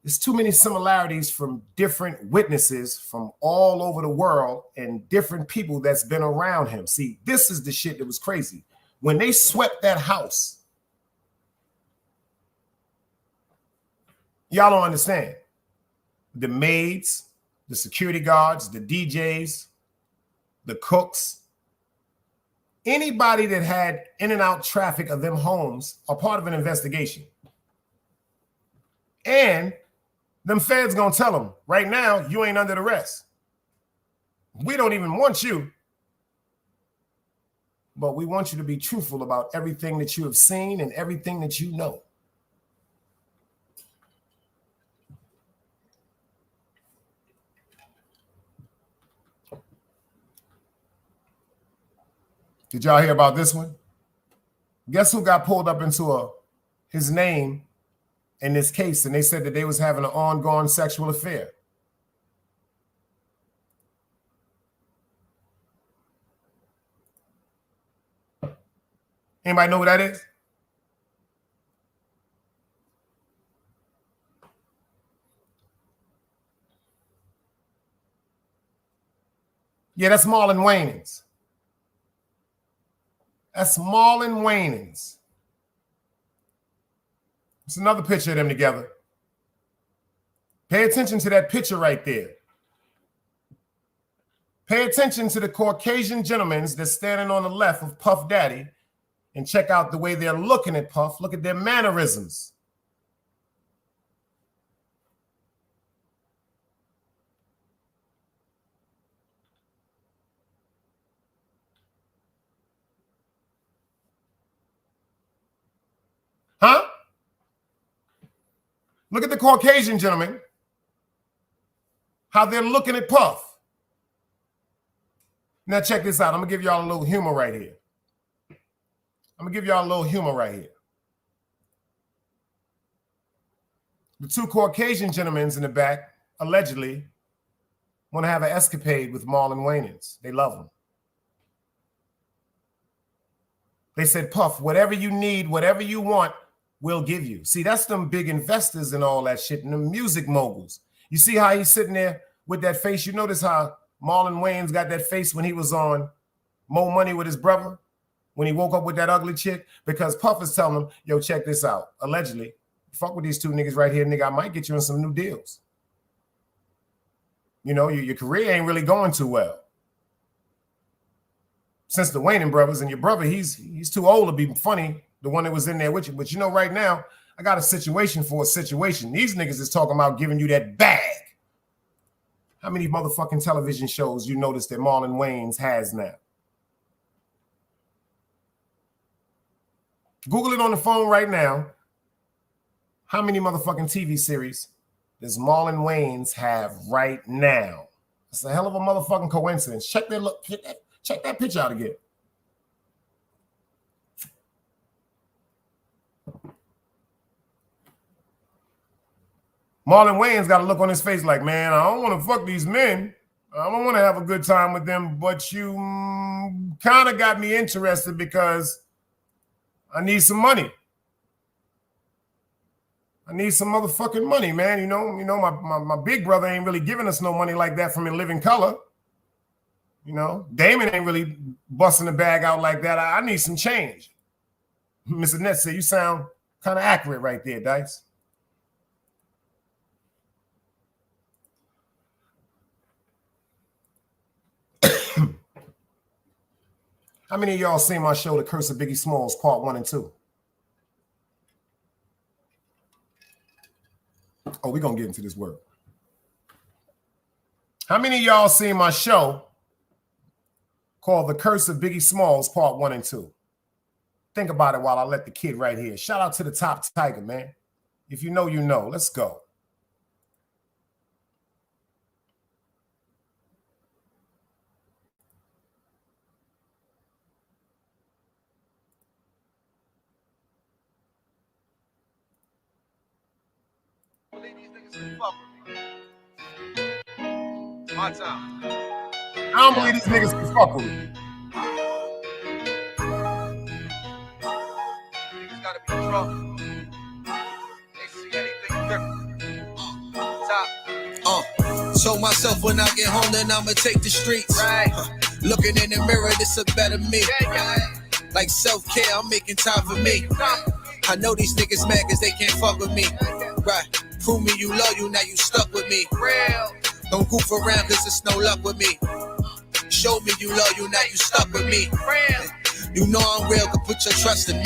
there's too many similarities from different witnesses from all over the world and different people that's been around him. See, this is the shit that was crazy. When they swept that house, y'all don't understand. The maids, the security guards, the DJs, the cooks, anybody that had in and out traffic of them homes are part of an investigation. And them feds gonna tell them, right now, you ain't under arrest. We don't even want you, but we want you to be truthful about everything that you have seen and everything that you know. Did y'all hear about this one? Guess who got pulled up into his name in this case, and they said that they was having an ongoing sexual affair. Anybody know who that is? Yeah, that's Marlon Wayans. That's Marlon Wayans. It's another picture of them together. Pay attention to that picture right there. Pay attention to the Caucasian gentlemen that's standing on the left of Puff Daddy and check out the way they're looking at Puff. Look at their mannerisms. Huh? Look at the Caucasian gentlemen, how they're looking at Puff. Now check this out. I'm going to give y'all a little humor right here. The two Caucasian gentlemen in the back allegedly want to have an escapade with Marlon Wayans. They love him. They said, Puff, whatever you need, whatever you want, we'll give you. See, that's them big investors and all that shit and the music moguls. You see how he's sitting there with that face? You notice how Marlon Wayans got that face when he was on Mo Money with his brother, when he woke up with that ugly chick? Because Puff is telling him, yo, check this out. Allegedly, fuck with these two niggas right here, nigga. I might get you in some new deals. You know, your career ain't really going too well. Since the Wayans brothers, and your brother, he's too old to be funny, the one that was in there with you. But you know, right now, I got a situation for a situation. These niggas is talking about giving you that bag. How many motherfucking television shows you notice that Marlon Wayans has now? Google it on the phone right now. How many motherfucking TV series does Marlon Wayans have right now? It's a hell of a motherfucking coincidence. Check that picture out again. Marlon Wayans got a look on his face like, man, I don't want to fuck these men. I don't want to have a good time with them, but you kind of got me interested because I need some money. I need some motherfucking money, man. You know, my big brother ain't really giving us no money like that from In Living Color. You know, Damon ain't really busting the bag out like that. I need some change. Mr. Nett said, you sound kind of accurate right there, Dice. How many of y'all seen my show, The Curse of Biggie Smalls, Part 1 and 2? Oh, we're going to get into this work. How many of y'all seen my show called The Curse of Biggie Smalls, Part 1 and 2? Think about it while I let the kid right here. Shout out to the top tiger, man. If you know, you know. Let's go. My time. I don't believe these niggas can fuck with me. Niggas gotta be drunk. They see anything different. Top. Told myself when I get home, then I'ma take the streets. Right. Looking in the mirror, this a better me. Yeah. Like self-care, I'm making time for me. I know these niggas mad cause they can't fuck with me. Right. Prove me you loyal, now you stuck with me. Real. Don't goof around cause it's no luck with me. Show me you loyal, now you stuck with me. Real. You know I'm real, can put your trust in me.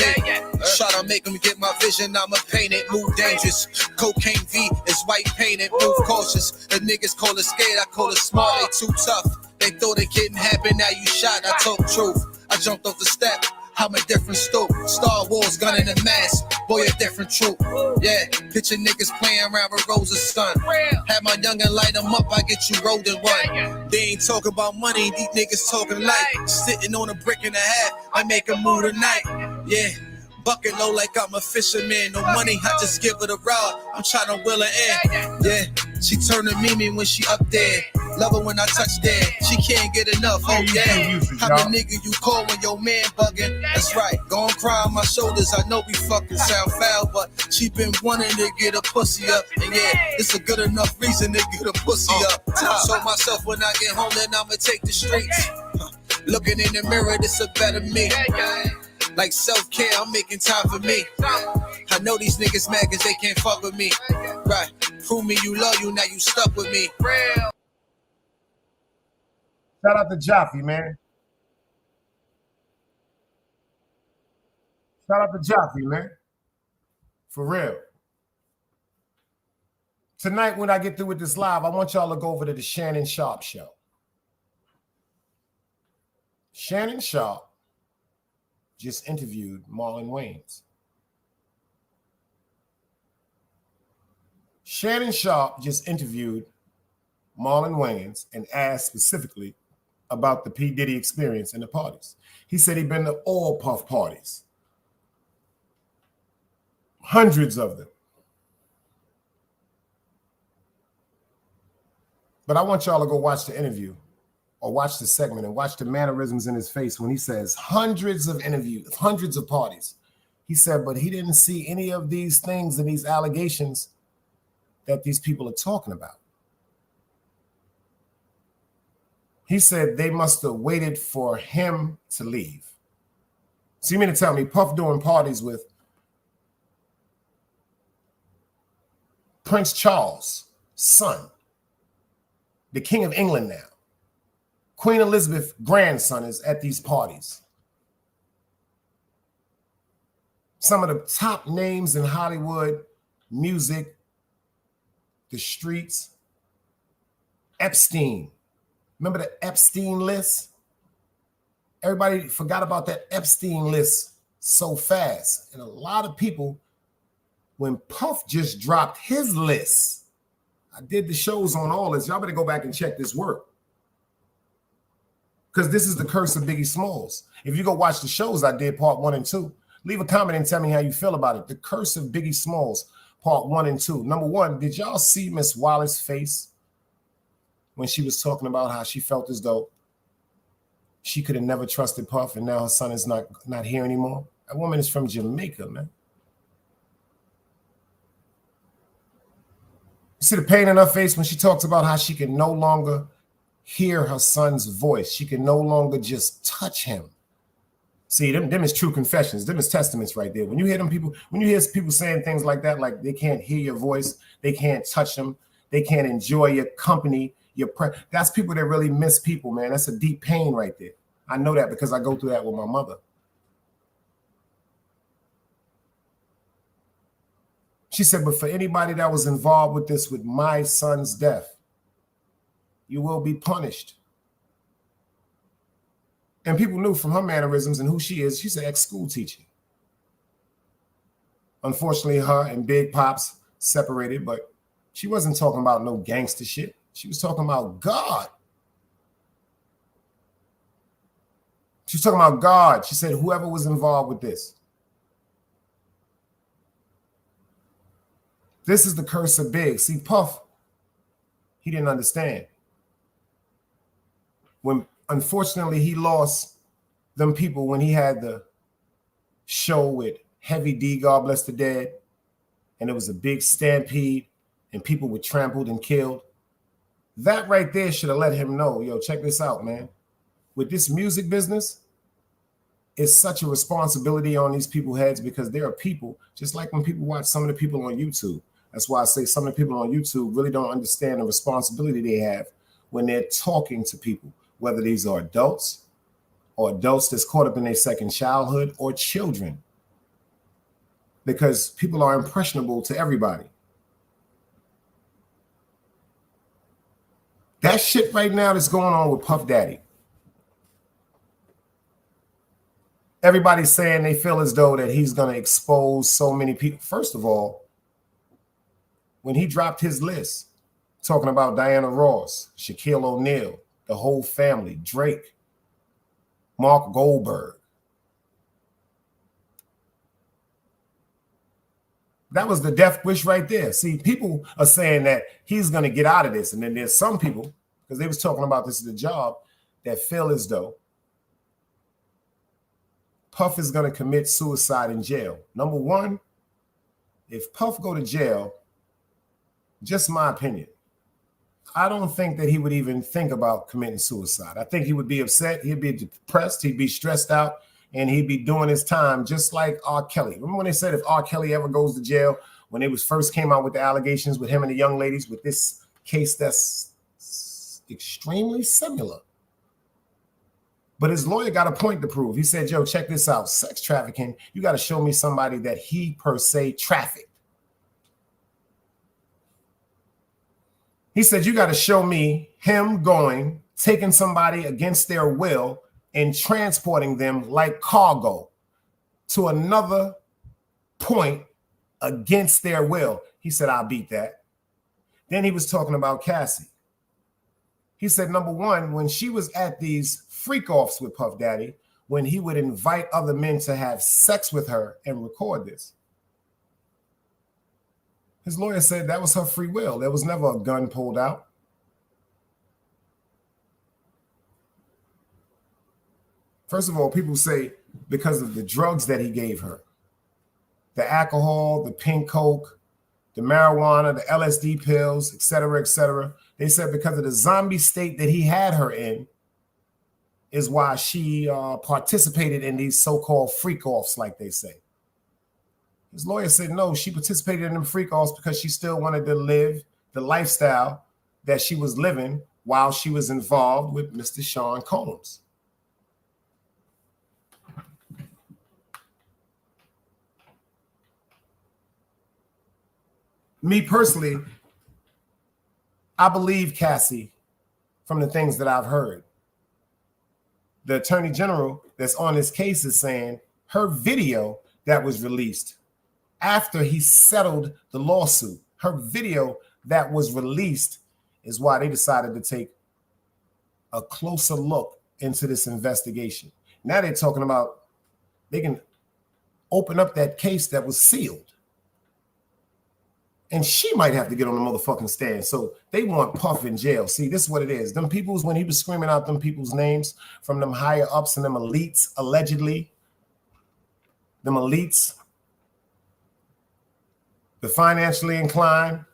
Try to make them get my vision, I'ma paint it. Move dangerous. Cocaine V is white painted. Move cautious. The niggas call it scared, I call it smart. They too tough. They thought it couldn't happen, now you shot. I talk truth. I jumped off the step. I'm a different stoop. Star Wars, gun in the mask. Boy, a different troop. Yeah, picture niggas playing around with Rosa's son. Have my youngin' light them up, I get you rolled in one. They ain't talking about money, these niggas talking light. Sitting on a brick and a half, I make a move tonight. Yeah, bucket low like I'm a fisherman. No money, I just give it a rod. I'm trying to will it in. Yeah, She turn to Mimi when she up there. Love her when I touch there. She can't get enough. Oh yeah. I'm the nigga you call when your man bugging. That's right. Gon' cry on my shoulders. I know we fucking sound foul, but she been wanting to get a pussy up. And yeah, it's a good enough reason to get a pussy up. So myself when I get home, then I'ma take the streets. Looking in the mirror, this a better me. Like self-care, I'm making time for me. I know these niggas mad cause they can't fuck with me. Right. Prove me you love you, now you stuck with me. Shout out to Jaffe, man. Shout out to Jaffe, man. For real. Tonight, when I get through with this live, I want y'all to go over to the Shannon Sharpe show. Shannon Sharpe just interviewed Marlon Wayans. Shannon Sharpe just interviewed Marlon Wayans and asked specifically about the P. Diddy experience and the parties. He said he'd been to all Puff parties. Hundreds of them. But I want y'all to go watch the interview or watch the segment and watch the mannerisms in his face when he says hundreds of interviews, hundreds of parties. He said, but he didn't see any of these things and these allegations that these people are talking about. He said they must have waited for him to leave. So you mean to tell me Puff doing parties with Prince Charles' son, the King of England now, Queen Elizabeth's grandson is at these parties. Some of the top names in Hollywood, music, the streets. Epstein. Remember the Epstein list? Everybody forgot about that Epstein list so fast. And a lot of people, when Puff just dropped his list, I did the shows on all this. Y'all better go back and check this work. Because this is the curse of Biggie Smalls. If you go watch the shows I did, part 1 and 2, leave a comment and tell me how you feel about it. The curse of Biggie Smalls, part 1 and 2. Number 1, did y'all see Miss Wallace's face when she was talking about how she felt as though she could have never trusted Puff and now her son is not here anymore? That woman is from Jamaica, man. You see the pain in her face when she talks about how she can no longer hear her son's voice. She can no longer just touch him. See, them is true confessions. Them is testaments right there. When you hear them people, when you hear people saying things like that, like they can't hear your voice, they can't touch them, they can't enjoy your company, that's people that really miss people, man. That's a deep pain right there. I know that because I go through that with my mother. She said, but for anybody that was involved with this, with my son's death, you will be punished. And people knew from her mannerisms and who she is, she's an ex-school teacher. Unfortunately, her and Big Pops separated, but she wasn't talking about no gangster shit. She was talking about God. She was talking about God. She said whoever was involved with this. This is the curse of Big. See, Puff, he didn't understand. When unfortunately he lost them people when he had the show with Heavy D, God bless the dead, and it was a big stampede and people were trampled and killed. That right there should have let him know, yo, check this out, man. With this music business, it's such a responsibility on these people's heads because there are people, just like when people watch some of the people on YouTube. That's why I say some of the people on YouTube really don't understand the responsibility they have when they're talking to people, whether these are adults or adults that's caught up in their second childhood or children, because people are impressionable to everybody. That shit right now that's going on with Puff Daddy. Everybody's saying they feel as though that he's going to expose so many people. First of all, when he dropped his list, talking about Diana Ross, Shaquille O'Neal, the whole family, Drake, Mark Goldberg. That was the death wish right there. See, people are saying that he's going to get out of this. And then there's some people, because they was talking about this at the job, that feel as though Puff is going to commit suicide in jail. Number one, if Puff go to jail, just my opinion, I don't think that he would even think about committing suicide. I think he would be upset. He'd be depressed. He'd be stressed out. And he'd be doing his time just like R. Kelly. Remember when they said if R. Kelly ever goes to jail, when they was first came out with the allegations with him and the young ladies with this case that's extremely similar. But his lawyer got a point to prove. He said, yo, check this out. Sex trafficking, you got to show me somebody that he per se trafficked. He said, you got to show me him going, taking somebody against their will and transporting them like cargo to another point against their will. He said, I'll beat that. Then he was talking about Cassie. He said, number one, when she was at these freak-offs with Puff Daddy, when he would invite other men to have sex with her and record this, his lawyer said that was her free will. There was never a gun pulled out. First of all, people say because of the drugs that he gave her, the alcohol, the pink coke, the marijuana, the LSD pills, et cetera, et cetera. They said because of the zombie state that he had her in is why she participated in these so-called freak-offs, like they say. His lawyer said, no, she participated in them freak-offs because she still wanted to live the lifestyle that she was living while she was involved with Mr. Sean Combs. Me personally, I believe Cassie from the things that I've heard. The attorney general that's on this case is saying her video that was released after he settled the lawsuit, her video that was released is why they decided to take a closer look into this investigation. Now they're talking about they can open up that case that was sealed. And she might have to get on the motherfucking stand. So they want Puff in jail. See, this is what it is. Them people's, when he was screaming out them people's names from them higher ups and them elites, allegedly, them elites, the financially inclined,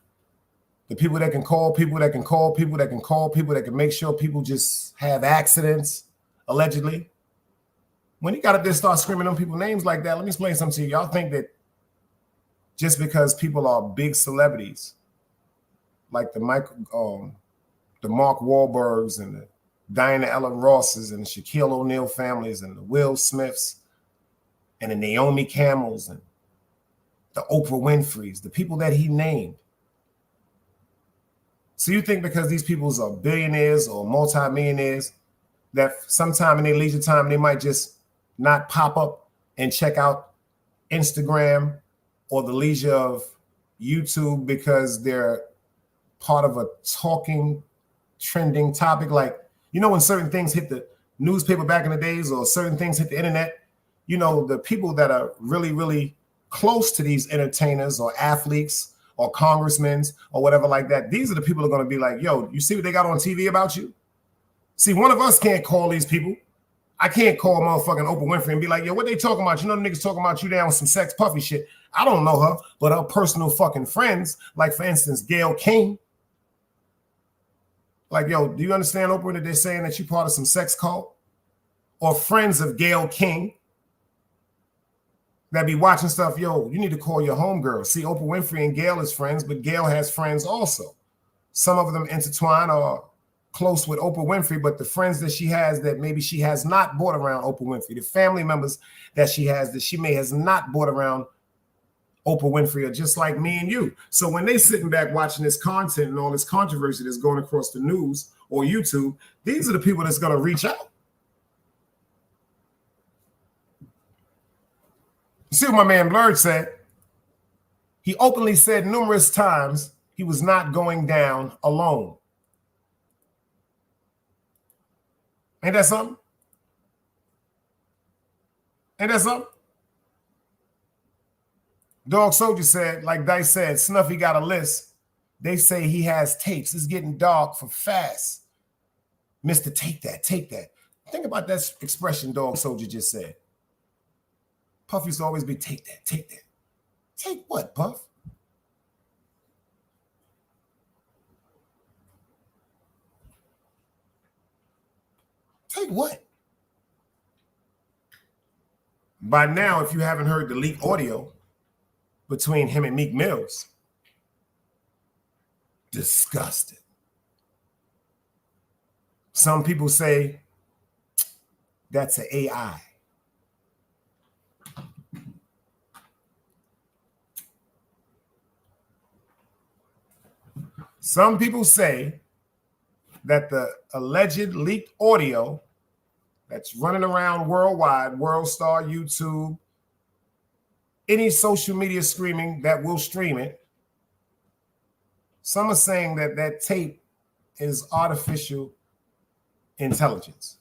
the people that can call people that can call people that can call people that can make sure people just have accidents, allegedly. When he got up there and start screaming them people's names like that, let me explain something to you. Y'all think that just because people are big celebrities, like the Mark Wahlbergs and the Diana Ellen Rosses and the Shaquille O'Neal families and the Will Smiths and the Naomi Campbells and the Oprah Winfreys, the people that he named. So you think because these people are billionaires or multimillionaires that sometime in their leisure time, they might just not pop up and check out Instagram or the leisure of YouTube because they're part of a talking, trending topic? Like, you know, when certain things hit the newspaper back in the days or certain things hit the internet, you know, the people that are really, really close to these entertainers or athletes or congressmen or whatever like that, these are the people who are going to be like, yo, you see what they got on TV about you? See, one of us can't call these people. I can't call motherfucking Oprah Winfrey and be like, yo, what they talking about? You know, the niggas talking about you down with some sex puffy shit. I don't know her, but her personal fucking friends, like for instance, Gayle King. Like, yo, do you understand, Oprah, that they're saying that you part of some sex cult? Or friends of Gayle King that be watching stuff, yo, you need to call your homegirl. See, Oprah Winfrey and Gayle is friends, but Gayle has friends also. Some of them intertwine or close with Oprah Winfrey, but the friends that she has that maybe she has not brought around Oprah Winfrey, the family members that she has that she may has not brought around Oprah Winfrey are just like me and you. So when they sitting back watching this content and all this controversy that's going across the news or YouTube, these are the people that's going to reach out. You see what my man Blurred said? He openly said numerous times he was not going down alone. Ain't that something? Ain't that something? Dog Soldier said, like Dice said, Snuffy got a list. They say he has tapes. It's getting dark for fast. Mr. Take that, take that. Think about that expression Dog Soldier just said. Puff used to always be, take that, take that. Take what, Puff? Take what? By now, if you haven't heard the leaked audio between him and Meek Mills, disgusted. Some people say that's an AI. Some people say that the alleged leaked audio that's running around worldwide, WorldStar, YouTube, any social media streaming that will stream it, some are saying that that tape is artificial intelligence,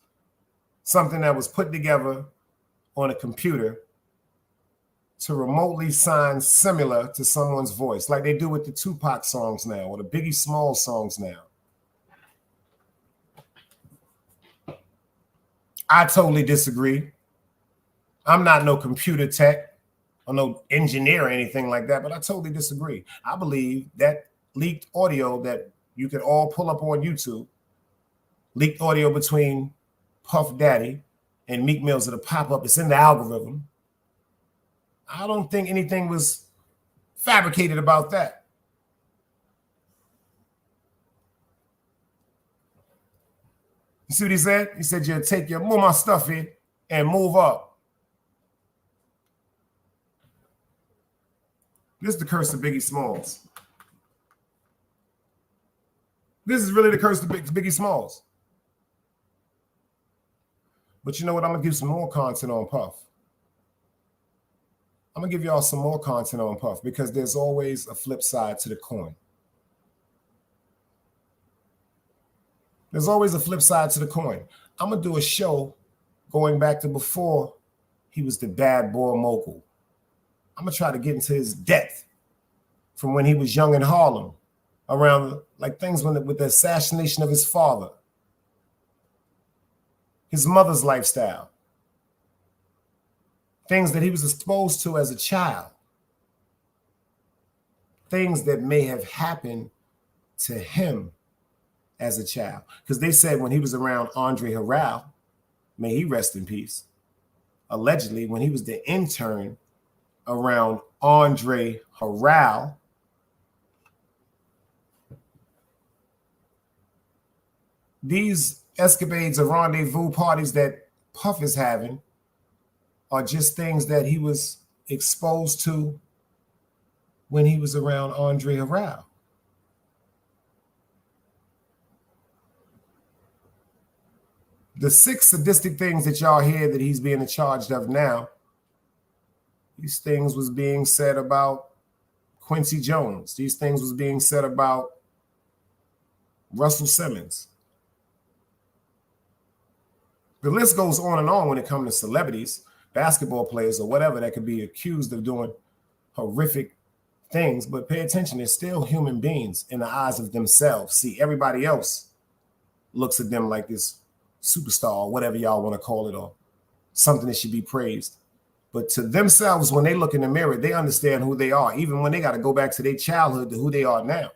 something that was put together on a computer to remotely sound similar to someone's voice, like they do with the Tupac songs now or the Biggie Smalls songs now. I totally disagree. I'm not no computer tech or no engineer or anything like that, but I totally disagree. I believe that leaked audio that you can all pull up on YouTube, leaked audio between Puff Daddy and Meek Mills that'll pop up. It's in the algorithm. I don't think anything was fabricated about that. You see what he said? He said, you'll take your move my stuff in and move up. This is the curse of Biggie Smalls. This is really the curse of Biggie Smalls. But you know what? I'm going to give some more content on Puff. I'm going to give y'all some more content on Puff because there's always a flip side to the coin. There's always a flip side to the coin. I'm going to do a show going back to before he was the bad boy mogul. I'm going to try to get into his depth from when he was young in Harlem, around like things with the assassination of his father, his mother's lifestyle, things that he was exposed to as a child, things that may have happened to him as a child. Because they said when he was around Andre Harrell, may he rest in peace, allegedly when he was the intern around Andre Harrell, these escapades or rendezvous parties that Puff is having are just things that he was exposed to when he was around Andre Harrell. The 6 sadistic things that y'all hear that he's being charged of now, these things was being said about Quincy Jones. These things was being said about Russell Simmons. The list goes on and on when it comes to celebrities, basketball players, or whatever that could be accused of doing horrific things. But pay attention, they're still human beings in the eyes of themselves. See, everybody else looks at them like this superstar, or whatever y'all want to call it, or something that should be praised. But to themselves, when they look in the mirror, they understand who they are, even when they got to go back to their childhood to who they are now.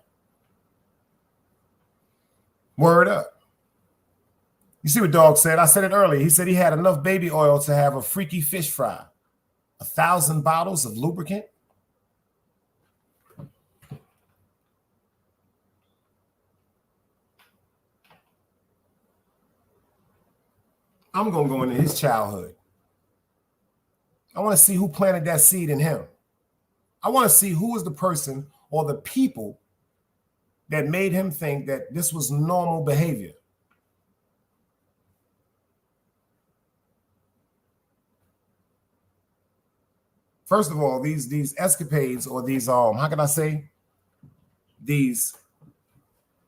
Word up. You see what Dog said? I said it earlier. He said he had enough baby oil to have a freaky fish fry. 1,000 bottles of lubricant. I'm going to go into his childhood. I want to see who planted that seed in him. I want to see who was the person or the people that made him think that this was normal behavior. First of all, these escapades or these how can I say, these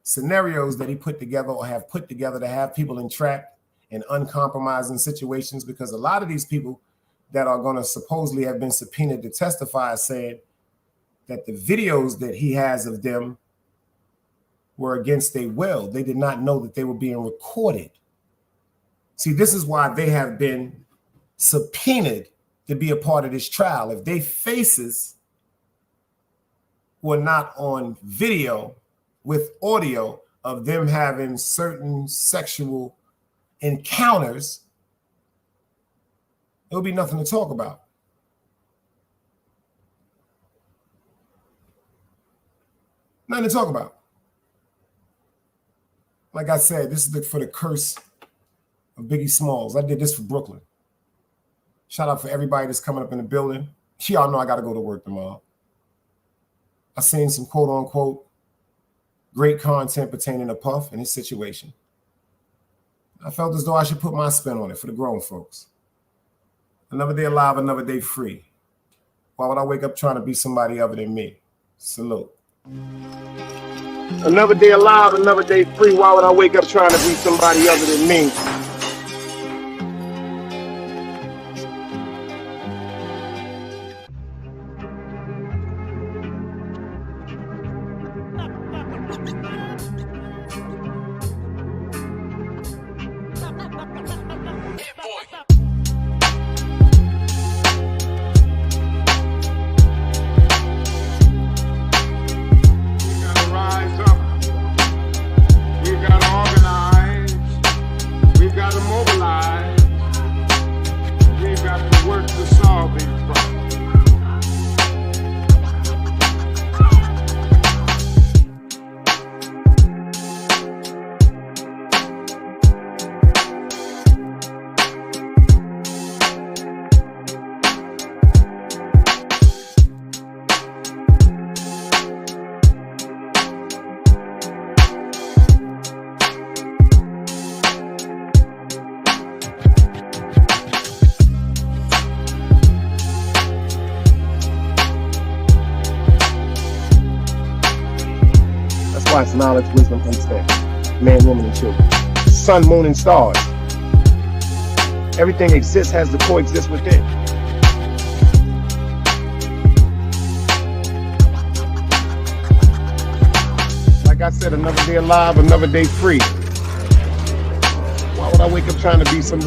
scenarios that he put together or have put together to have people entrapped in uncompromising situations, because a lot of these people that are going to supposedly have been subpoenaed to testify saying that the videos that he has of them were against their will. They did not know that they were being recorded. See, this is why they have been subpoenaed to be a part of this trial. If their faces were not on video with audio of them having certain sexual encounters, there would be nothing to talk about. Nothing to talk about. Like I said, this is for the curse of Biggie Smalls. I did this for Brooklyn. Shout out for everybody that's coming up in the building. Y'all know I got to go to work tomorrow. I seen some quote unquote great content pertaining to Puff and his situation. I felt as though I should put my spin on it for the grown folks. Another day alive, another day free. Why would I wake up trying to be somebody other than me? Salute. Another day alive, another day free. Why would I wake up trying to be somebody other than me? It's knowledge, wisdom, understanding. Man, woman, and children. Sun, moon, and stars. Everything exists, has to coexist within. Like I said, another day alive, another day free. Why would I wake up trying to be somebody?